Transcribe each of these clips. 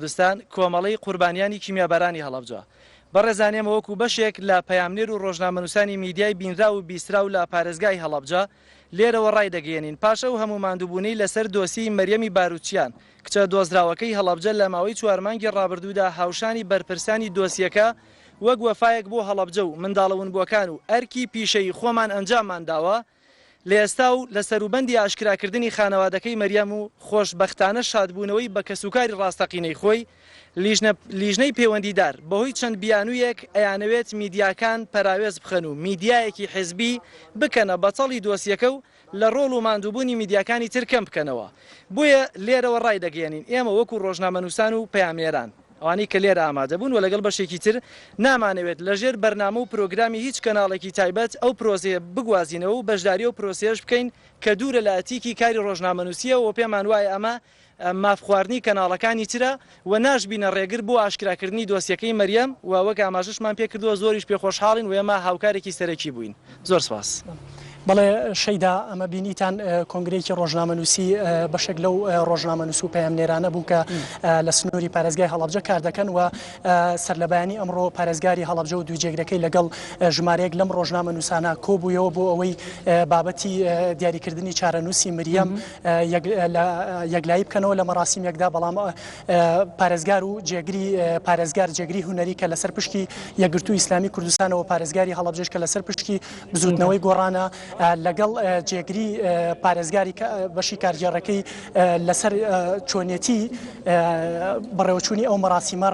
کوردستان کۆمەڵەی قوربانیانی کیمیابەرانی هەڵەبجە بەڕێزانێمە وەکو بەشێک لە پەیامنێر و ڕۆژنامەنووسانی میدیای بینرا و بیسترا و لە پارێزگای هەڵەبجە لێرەوە ڕای دەگەێنین پاشە و هەموو ماندووبوونەی لەسەر دۆسی مەریەمی باروچیان کچە دۆزراوەکەی هەڵەبجە لە ماوەی 4 مانگی ڕابردوودا هاوشانی بەرپرسانی دۆسیەکە وەک وەفایەک بۆ هەڵەبجە و منداڵەونبووەکان و ئەرکی پیشەی خۆمان ئەنجاممان داوە لە ئێستا و لە سەروبەندی ئاشکراکردنی خانەوادەکەی مەریەم و خۆشبەختانە شادبوونەوەی بە کەسوکاری ڕاستەقینەی خۆی لیژنەی پەیوەندیدار بەهۆی چەند بیانوویەک ئەیانەوێت میدیاکان پەراوێز بخەن و میدیایەکی حیزبی بکەنە بەچەڵی دۆسیەکە و لە ڕۆڵ و ماندووبوونی میدیاکانی ترکەم بکەنەوە بۆیە لێرەوە ڕای دەگەێنین ئێمە وەکو ڕۆژنامەنووسان و پەیامێران ئەوانەی کە لێرە ئامادە بوون و لەگەڵ بەشێکی تر نامانەوێت لەژێر بەرنامە و پرۆگرامی هیچ کەناڵێکی تایبەت ئەو پرۆسەیە بگوازینەوە و بەشداری و پرۆسێش بکەین کە دوورە لە ئەتیکی کاری ڕۆژنامەنووسیەوە و پێمان وایە ئەمە مافخواردنی کەناڵەکانی ترە و ناشبینە ڕێگر بۆ ئاشکراکردنی دۆسیەکەی مەریەم و وەک ئاماژەشمان پێ کردووە زۆریش پێخۆشحاڵین و ئێمە هاوکارێکی سەرەکی بووین زۆر سپاس. بەڵێ شەیدا ئەمە بینیتان کۆنگرەیەکی ڕۆژنامەنووسی بەشێک لەو ڕۆژنامەنووس و پەیامنێرانە بوو کە لە سنووری پارێزگای هەڵەبجە کار دەکەن و سەرلەبایانی ئەمڕۆ پارێزگاری هەڵەبجە و دووجێگرەکەی لەگەڵ ژمارەیەک لەم ڕۆژنامەنووسانە کۆبوویەوە بۆ ئەوەی بابەتی دیاریکردنی چارەنووسی مریەم یەکلایی بکەنەوە لە مەراسیمێکدا بەڵام پارێزگار و جێگری پارێزگار جێگری هونەری کە لەسەر پشتی یەکگرتووی ئیسلامی کوردستانەوە پارێزگاری هەڵەبجەش کە لەسەر پشتی بزوتنەوەی گۆڕانە لەگەڵ جێگری پارێزگاری بەشی کارگێڕەکەی لەسەر چۆنیەتی بەڕێوەچوونی ئەو مەراسیمە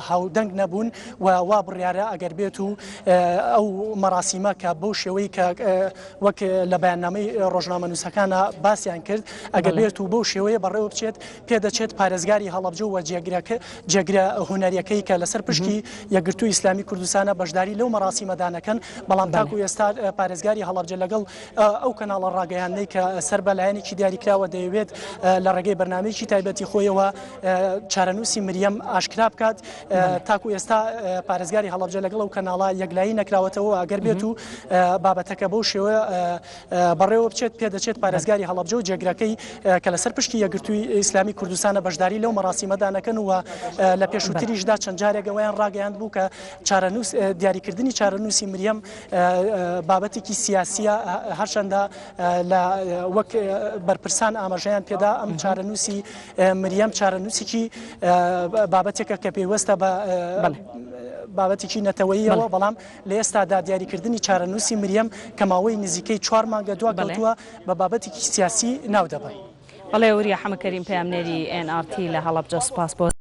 هاودەنگ نەبوون و وا بڕیارە ئەگەر بێت و ئەو مەراسیمە کە بەو شێوەی کە وەک لە بەیاننامەی ڕۆژنامەنووسەکانە باسییان کرد ئەگەر بێت و بەو شێوەیە بەڕێوە بچێت پێدەچێت پارێزگاری هەڵەبجە و جێگرە هونەریەکەی کە لەسەر پشتی یەکگرتووی ئیسلامی کوردستانە بەشداری لەو مەراسیمەدانەکەن بەڵام تاکو ئێستا پارێزگاری هەڵەبجە لەگەڵ ئەو کەناڵە ڕاگەیاندەی کە سەر بەلایەنێکی دیاریکراوە دەیەوێت لە ڕێگەی بەرنامەیەکی تایبەتی خۆیەوە چارەنووسی مریەم ئاشکرا بکات تاکو ئێستا پارێزگاری هەڵەبجە لەگەڵ ئەو کەناڵە یەکلایی نەکراوەتەوە ئەگەر بێت و بابەتەکە بەو شێوە بەڕێوە بچێت پێدەچێت پارێزگاری هەڵەبجە و جێگرەکەی کە لەسەر پشتی یەکگرتووی ئیسلامی کوردستانە بەشداری لەو مەراسیمەدانەکەن و لە پێشووتریشدا چەند جارێک ئەویان ڕاگەیاند بوو کە دیاریکردنی چارەنووسی مریەم بابەتێکی سیاسیە هەرچەندە لە وەک بەرپرسان ئاماژەیان پێدا ئەم چارەنووسی مریەم چارەنووسێکی بابەتێکە کە پێیوەستە بە بابەتێکی نەتەوەییەوە بەڵام لە ئێستادا دیاریکردنی چارەنووسی مریەم کە ماوەی نزیکەی 4 مانگە دوا کەوتووە بە بابەتێکی سیاسی ناو دەبن. بەڵێ وریە حەمەکەریم پەیامنێری NRT لە هەڵەبجە سپاس بۆ